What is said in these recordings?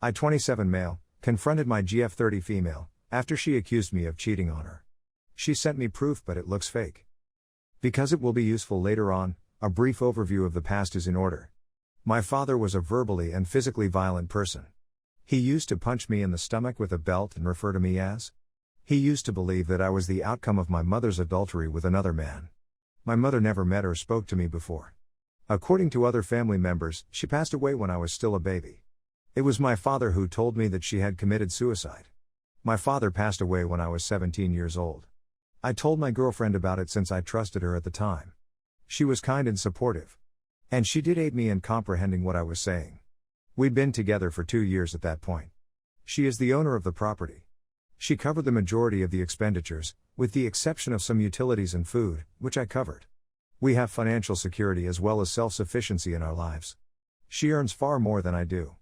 I, 27 male, confronted my GF 30 female, after she accused me of cheating on her. She sent me proof, but it looks fake. Because it will be useful later on, a brief overview of the past is in order. My father was a verbally and physically violent person. He used to punch me in the stomach with a belt and refer to me as. He used to believe that I was the outcome of my mother's adultery with another man. My mother never met or spoke to me before. According to other family members, she passed away when I was still a baby. It was my father who told me that she had committed suicide. My father passed away when I was 17 years old. I told my girlfriend about it since I trusted her at the time. She was kind and supportive. And she did aid me in comprehending what I was saying. We'd been together for 2 years at that point. She is the owner of the property. She covered the majority of the expenditures, with the exception of some utilities and food, which I covered. We have financial security as well as self-sufficiency in our lives. She earns far more than I do.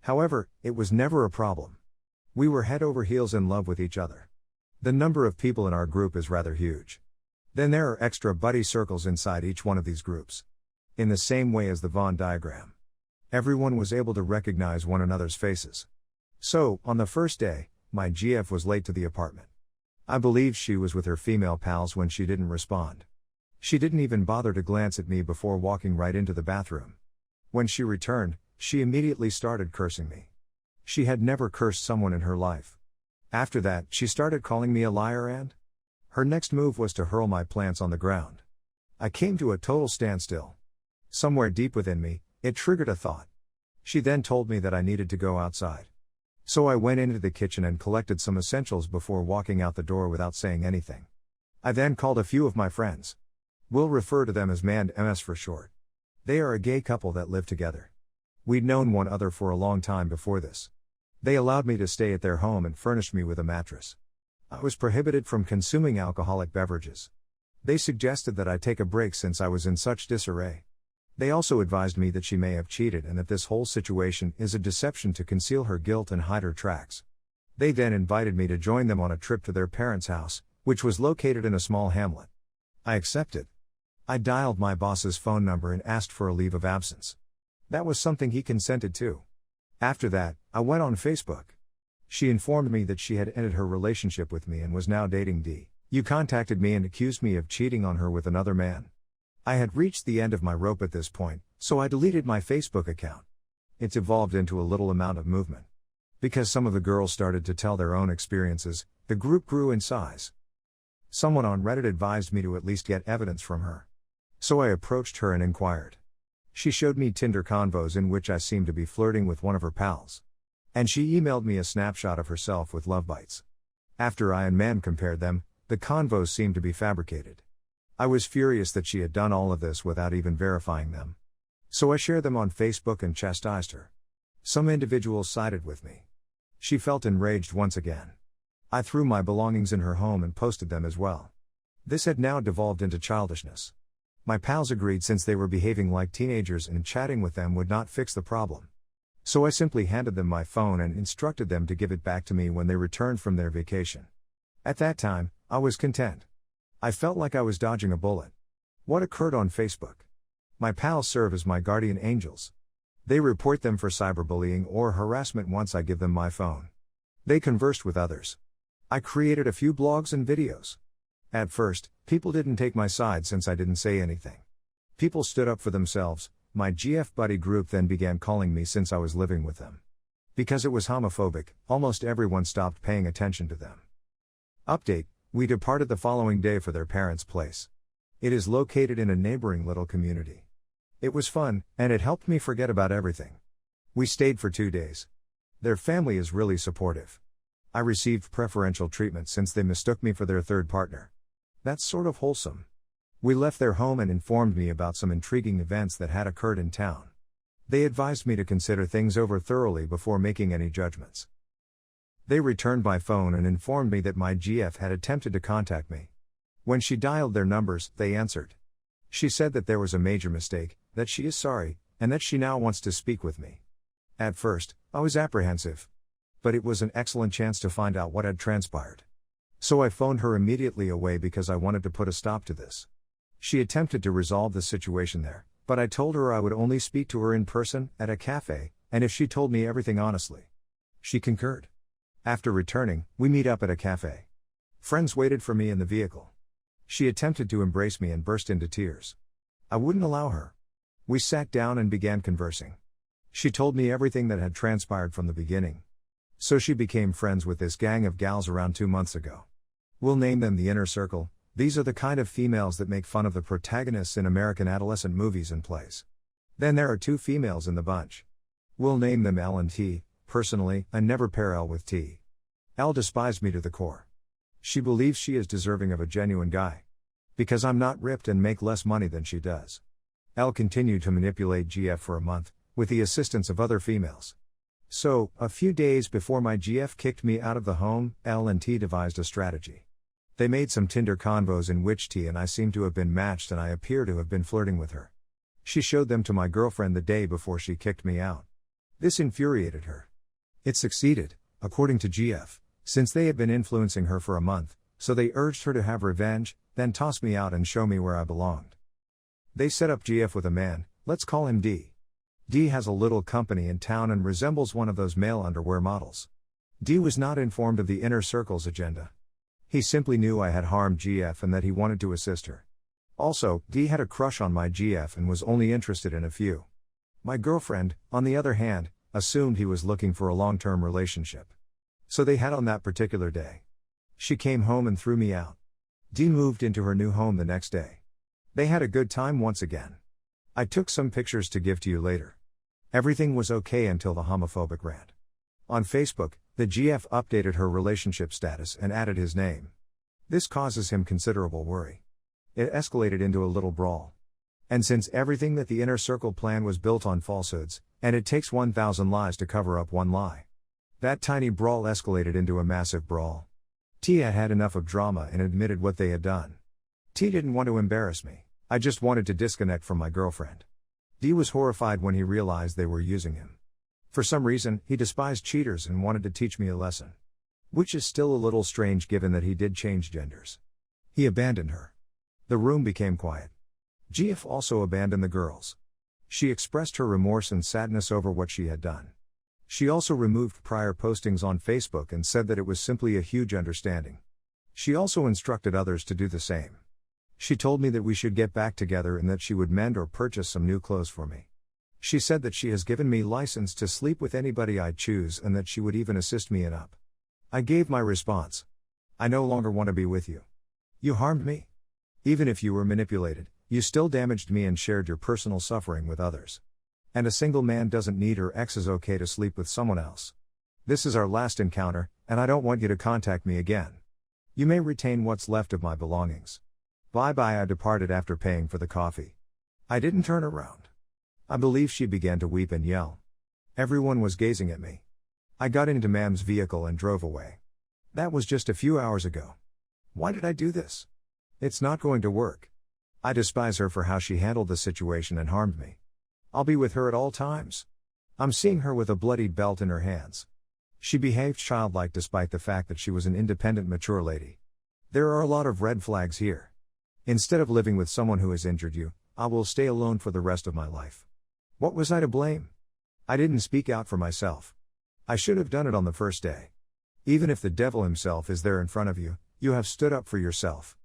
However, it was never a problem. We were head over heels in love with each other. The number of people in our group is rather huge. Then there are extra buddy circles inside each one of these groups. In the same way as the Venn diagram. Everyone was able to recognize one another's faces. So, on the first day, my GF was late to the apartment. I believed she was with her female pals when she didn't respond. She didn't even bother to glance at me before walking right into the bathroom. When she returned, she immediately started cursing me. She had never cursed someone in her life. After that, she started calling me a liar and her next move was to hurl my plants on the ground. I came to a total standstill. Somewhere deep within me, it triggered a thought. She then told me that I needed to go outside. So I went into the kitchen and collected some essentials before walking out the door without saying anything. I then called a few of my friends. We'll refer to them as Man and MS for short. They are a gay couple that live together. We'd known one other for a long time before this. They allowed me to stay at their home and furnished me with a mattress. I was prohibited from consuming alcoholic beverages. They suggested that I take a break since I was in such disarray. They also advised me that she may have cheated and that this whole situation is a deception to conceal her guilt and hide her tracks. They then invited me to join them on a trip to their parents' house, which was located in a small hamlet. I accepted. I dialed my boss's phone number and asked for a leave of absence. That was something he consented to. After that, I went on Facebook. She informed me that she had ended her relationship with me and was now dating D. You contacted me and accused me of cheating on her with another man. I had reached the end of my rope at this point, so I deleted my Facebook account. It's evolved into a little amount of movement. Because some of the girls started to tell their own experiences, the group grew in size. Someone on Reddit advised me to at least get evidence from her. So I approached her and inquired. She showed me Tinder convos in which I seemed to be flirting with one of her pals. And she emailed me a snapshot of herself with love bites. After I and Man compared them, the convos seemed to be fabricated. I was furious that she had done all of this without even verifying them. So I shared them on Facebook and chastised her. Some individuals sided with me. She felt enraged once again. I threw my belongings in her home and posted them as well. This had now devolved into childishness. My pals agreed since they were behaving like teenagers and chatting with them would not fix the problem. So I simply handed them my phone and instructed them to give it back to me when they returned from their vacation. At that time, I was content. I felt like I was dodging a bullet. What occurred on Facebook? My pals serve as my guardian angels. They report them for cyberbullying or harassment once I give them my phone. They conversed with others. I created a few blogs and videos. At first, people didn't take my side since I didn't say anything. People stood up for themselves. My GF buddy group then began calling me since I was living with them. Because it was homophobic, almost everyone stopped paying attention to them. Update: we departed the following day for their parents' place. It is located in a neighboring little community. It was fun, and it helped me forget about everything. We stayed for 2 days. Their family is really supportive. I received preferential treatment since they mistook me for their third partner. That's sort of wholesome. We left their home and informed me about some intriguing events that had occurred in town. They advised me to consider things over thoroughly before making any judgments. They returned my phone and informed me that my GF had attempted to contact me. When she dialed their numbers, they answered. She said that there was a major mistake, that she is sorry, and that she now wants to speak with me. At first, I was apprehensive. But it was an excellent chance to find out what had transpired. So I phoned her immediately away because I wanted to put a stop to this. She attempted to resolve the situation there, but I told her I would only speak to her in person, at a cafe, and if she told me everything honestly. She concurred. After returning, we meet up at a cafe. Friends waited for me in the vehicle. She attempted to embrace me and burst into tears. I wouldn't allow her. We sat down and began conversing. She told me everything that had transpired from the beginning. So she became friends with this gang of gals around 2 months ago. We'll name them the inner circle. These are the kind of females that make fun of the protagonists in American adolescent movies and plays. Then there are 2 females in the bunch. We'll name them L and T. Personally, I never pair L with T. L despised me to the core. She believes she is deserving of a genuine guy. Because I'm not ripped and make less money than she does. L continued to manipulate GF for a month, with the assistance of other females. So, a few days before my GF kicked me out of the home, L and T devised a strategy. They made some Tinder convos in which T and I seem to have been matched and I appear to have been flirting with her. She showed them to my girlfriend the day before she kicked me out. This infuriated her. It succeeded, according to GF, since they had been influencing her for a month, so they urged her to have revenge, then toss me out and show me where I belonged. They set up GF with a man, let's call him D. D has a little company in town and resembles one of those male underwear models. D was not informed of the inner circle's agenda. He simply knew I had harmed GF and that he wanted to assist her. Also, D had a crush on my GF and was only interested in a few. My girlfriend, on the other hand, assumed he was looking for a long-term relationship. So they had on that particular day. She came home and threw me out. D moved into her new home the next day. They had a good time once again. I took some pictures to give to you later. Everything was okay until the homophobic rant. On Facebook, the GF updated her relationship status and added his name. This causes him considerable worry. It escalated into a little brawl. And since everything that the inner circle plan was built on falsehoods, and it takes 1,000 lies to cover up one lie. That tiny brawl escalated into a massive brawl. T had had enough of drama and admitted what they had done. T didn't want to embarrass me, I just wanted to disconnect from my girlfriend. D was horrified when he realized they were using him. For some reason, he despised cheaters and wanted to teach me a lesson. Which is still a little strange given that he did change genders. He abandoned her. The room became quiet. GF also abandoned the girls. She expressed her remorse and sadness over what she had done. She also removed prior postings on Facebook and said that it was simply a huge understanding. She also instructed others to do the same. She told me that we should get back together and that she would mend or purchase some new clothes for me. She said that she has given me license to sleep with anybody I choose and that she would even assist me in up. I gave my response. I no longer want to be with you. You harmed me. Even if you were manipulated, you still damaged me and shared your personal suffering with others. And a single man doesn't need her ex's okay to sleep with someone else. This is our last encounter, and I don't want you to contact me again. You may retain what's left of my belongings. Bye-bye. I departed after paying for the coffee. I didn't turn around. I believe she began to weep and yell. Everyone was gazing at me. I got into Ma'am's vehicle and drove away. That was just a few hours ago. Why did I do this? It's not going to work. I despise her for how she handled the situation and harmed me. I'll be with her at all times. I'm seeing her with a bloodied belt in her hands. She behaved childlike despite the fact that she was an independent, mature lady. There are a lot of red flags here. Instead of living with someone who has injured you, I will stay alone for the rest of my life. What was I to blame? I didn't speak out for myself. I should have done it on the first day. Even if the devil himself is there in front of you, you have stood up for yourself.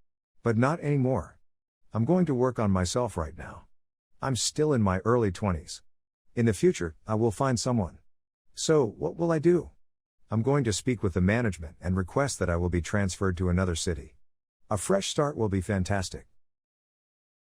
But not anymore. I'm going to work on myself right now. I'm still in my early 20s. In the future, I will find someone. So, what will I do? I'm going to speak with the management and request that I will be transferred to another city. A fresh start will be fantastic.